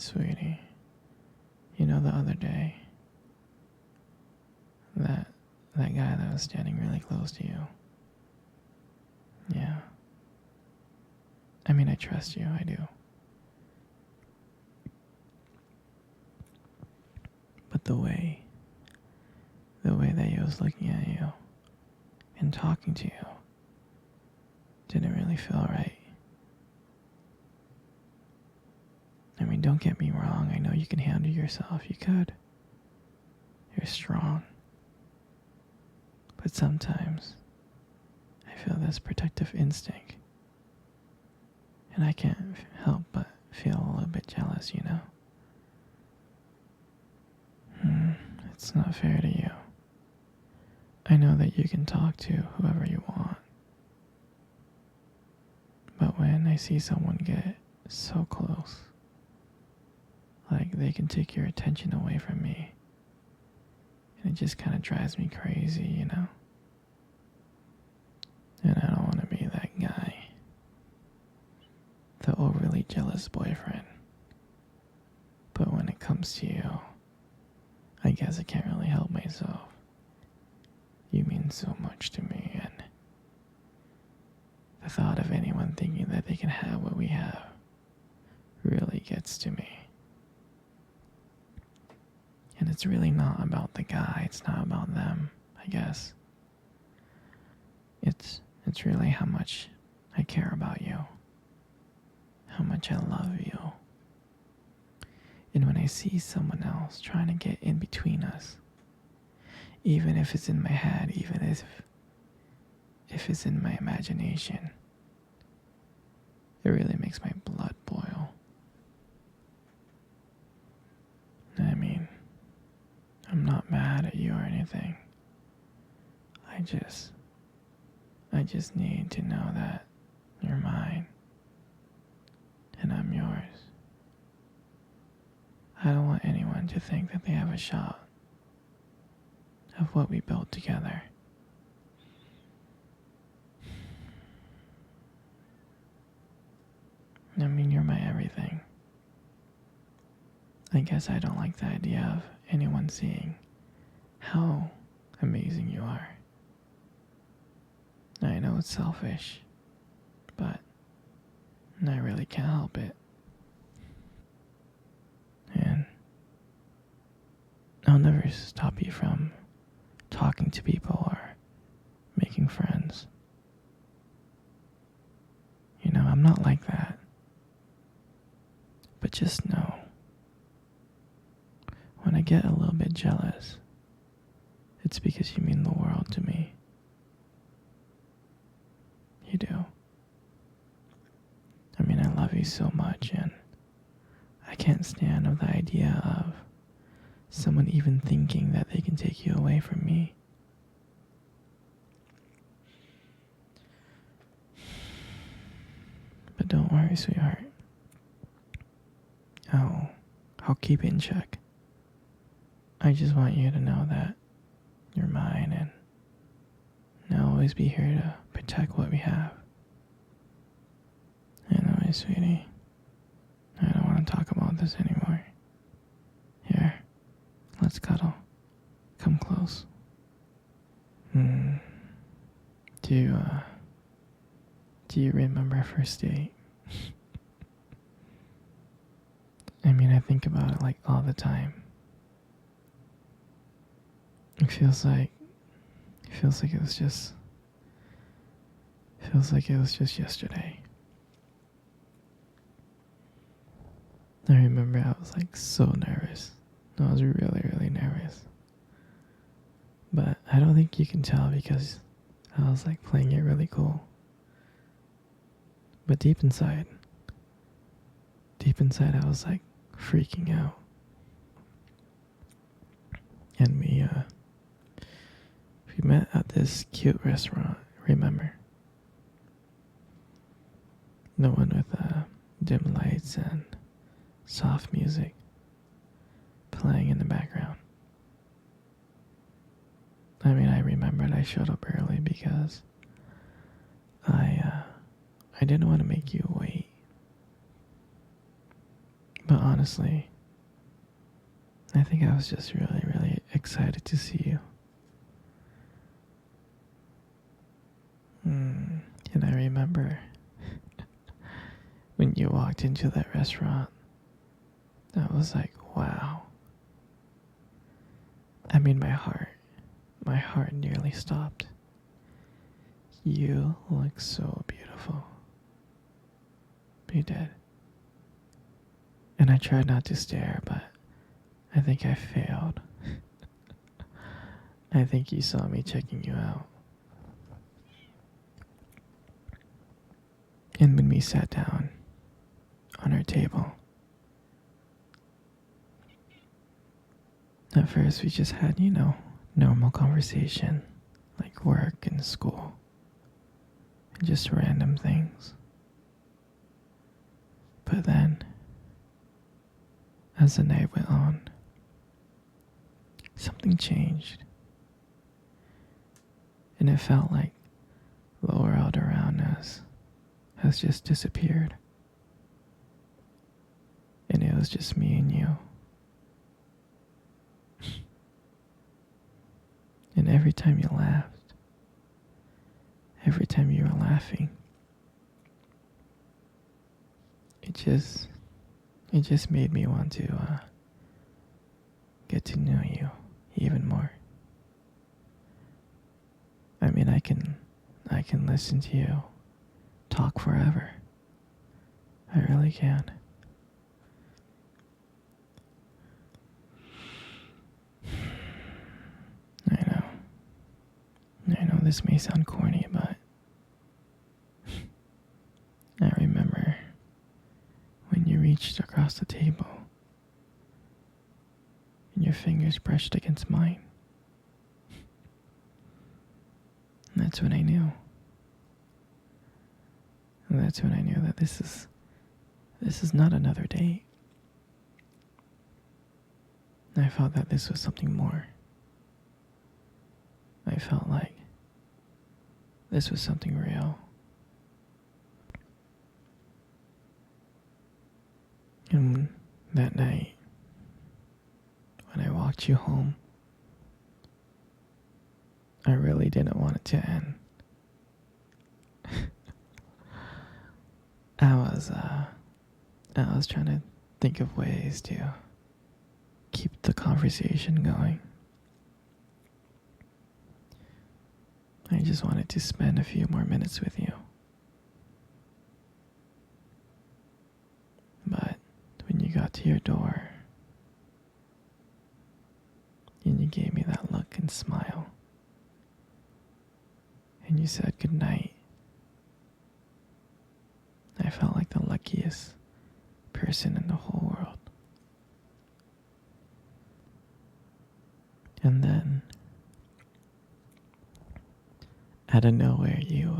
Sweetie, you know the other day, that that guy that was standing really close to you. Yeah. I mean, I trust you, I do. But the way that he was looking at you and talking to you didn't really feel right. I mean, don't get me wrong, I know you can handle yourself, you could. You're strong. But sometimes I feel this protective instinct. And I can't help but feel a little bit jealous, you know? It's not fair to you. I know that you can talk to whoever you want. But when I see someone get so close, like they can take your attention away from me, and it just kind of drives me crazy, you know? And I don't want to be that guy. The overly jealous boyfriend. But when it comes to you, I guess I can't really help myself. You mean so much to me, and the thought of anyone thinking that they can have what we have really gets to me. And it's really not about the guy, it's not about them, I guess. It's really how much I care about you. How much I love you. And when I see someone else trying to get in between us, even if it's in my head, even if it's in my imagination, it really makes my blood boil. I mean, I'm not mad at you or anything. I just need to know that you're mine and I'm yours. I don't want anyone to think that they have a shot of what we built together. I mean, you're my everything. I guess I don't like the idea of anyone seeing how amazing you are. I know it's selfish, but I really can't help it. And I'll never stop you from talking to people or making friends. You know, I'm not like that. But just know, when I get a little bit jealous, it's because you mean the world to me. You do. I mean, I love you so much, and I can't stand the idea of someone even thinking that they can take you away from me. But don't worry, sweetheart. I'll keep it in check. I just want you to know that you're mine, and I'll always be here to protect what we have. Anyway, sweetie, I don't want to talk about this anymore. Here, let's cuddle. Come close. Do you remember our first date? I mean, I think about it like all the time. It feels like it was just yesterday. I remember I was like so nervous. I was really, really nervous. But I don't think you can tell because I was like playing it really cool. But deep inside I was like freaking out. And we met at this cute restaurant, remember? The one with dim lights and soft music playing in the background. I mean, I remembered I showed up early because I didn't want to make you wait. But honestly, I think I was just really, really excited to see you. And I remember when you walked into that restaurant, I was like, wow. I mean, my heart nearly stopped. You look so beautiful. You did. And I tried not to stare, but I think I failed. I think you saw me checking you out. And when we sat down on our table, at first we just had, normal conversation, like work and school, and just random things. But then, as the night went on, something changed. And it felt like the world around us has just disappeared. And it was just me and you. And every time you laughed, every time you were laughing, it just made me want to get to know you even more. I mean, I can listen to you talk forever. I really can. I know this may sound corny, but I remember when you reached across the table and your fingers brushed against mine. And that's when I knew. And that's when I knew that this is not another date. I felt that this was something more. I felt like this was something real. And that night, when I walked you home, I really didn't want it to end. I was trying to think of ways to keep the conversation going. I just wanted to spend a few more minutes with you. But when you got to your door and you gave me that look and smile and you said goodnight, I felt like the luckiest person in the whole world. And then, out of nowhere, you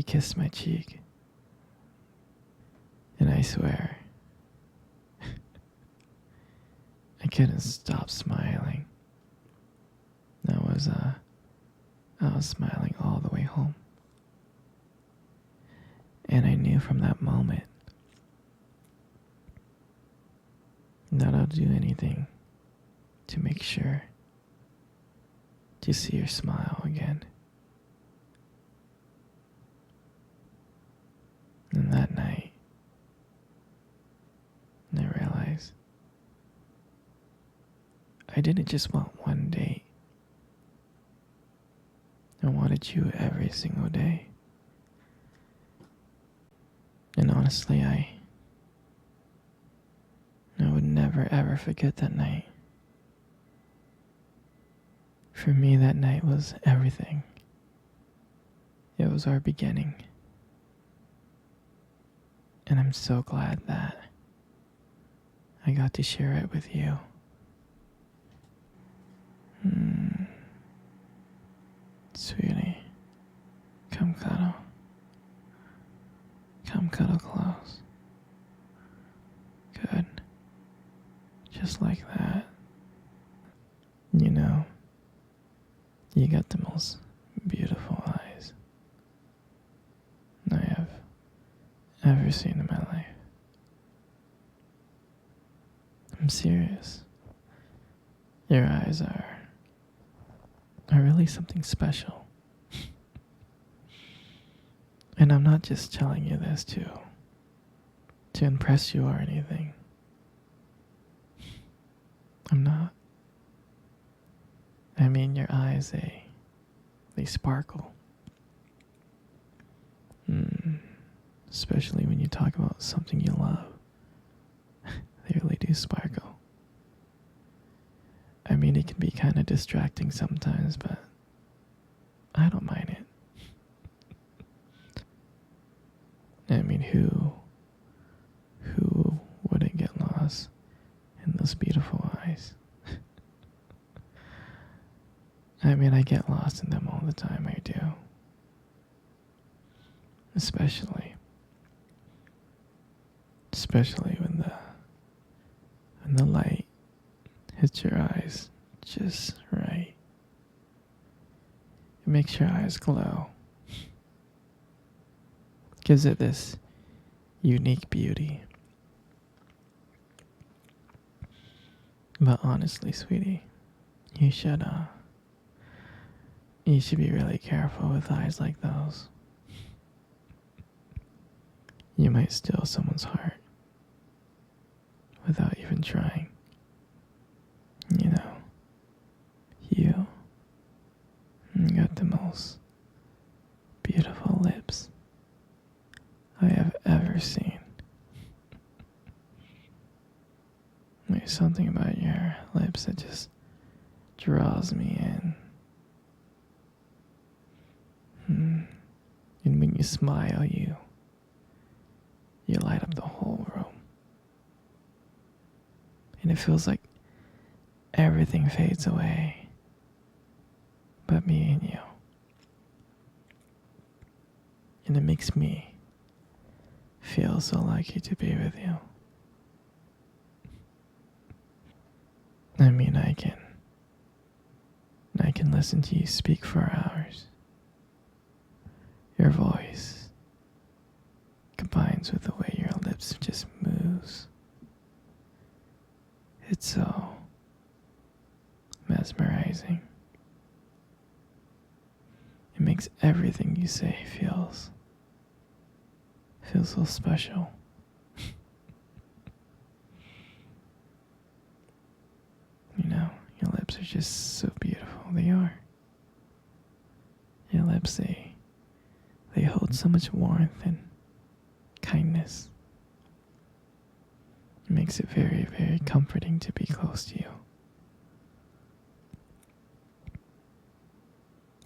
kissed my cheek. And I swear, I couldn't stop smiling. I was smiling all the way home. And I knew from that moment that I'll do anything to make sure to see your smile again. And that night, I realized I didn't just want one date. I wanted you every single day. And honestly, I would never ever forget that night. For me, that night was everything. It was our beginning. And I'm so glad that I got to share it with you. Sweetie, come cuddle. Come cuddle close. Good. Just like that. You know, you got the most beautiful eyes I have ever seen in my life. I'm serious. Your eyes are really something special. And I'm not just telling you this to impress you or anything. I'm not. I mean, your eyes, they sparkle. Especially when you talk about something you love. They really do sparkle. I mean, it can be kind of distracting sometimes, but I don't mind it. I mean, who wouldn't get lost in those beautiful eyes? I mean, I get lost in them all the time, I do. Especially when the light hits your eyes just right. It makes your eyes glow. Gives it this unique beauty. But honestly, sweetie, you should be really careful with eyes like those. You might steal someone's heart without even trying. You know, you got the most beautiful lips I have ever seen. There's something about your lips that just draws me in. And when you smile, you light up the whole room. And it feels like everything fades away but me and you. And it makes me feel so lucky to be with you. I mean, I can listen to you speak for hours. Your voice combines with the way your lips just moves. It's so mesmerizing. It makes everything you say feels so special. You know, your lips are just so beautiful. They are. Your lips, they hold so much warmth and kindness. It makes it very, very comforting to be close to you.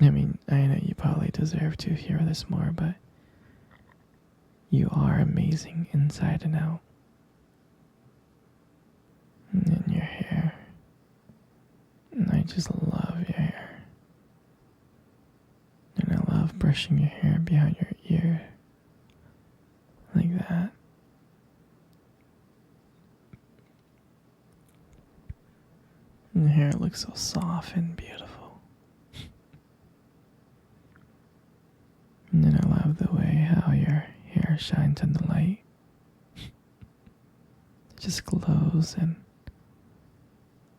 I mean, I know you probably deserve to hear this more, but you are amazing inside and out. And your hair. And I just love your hair. And I love brushing your hair behind your ear. Like that. And your hair looks so soft and beautiful. And then I love the way how your hair shines in the light. It just glows and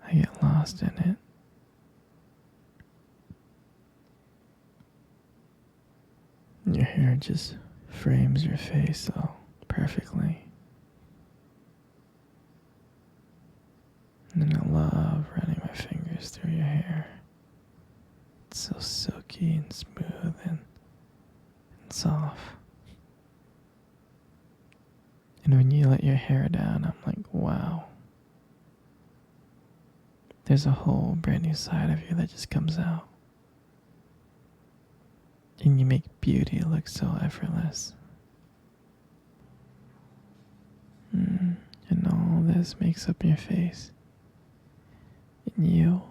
I get lost in it. Your hair just frames your face so perfectly. And then I love running my fingers through your hair. It's so silky and smooth and soft. And when you let your hair down, I'm like, wow. There's a whole brand new side of you that just comes out. And you make beauty look so effortless. And all this makes up your face. And you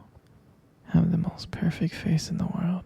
have the most perfect face in the world.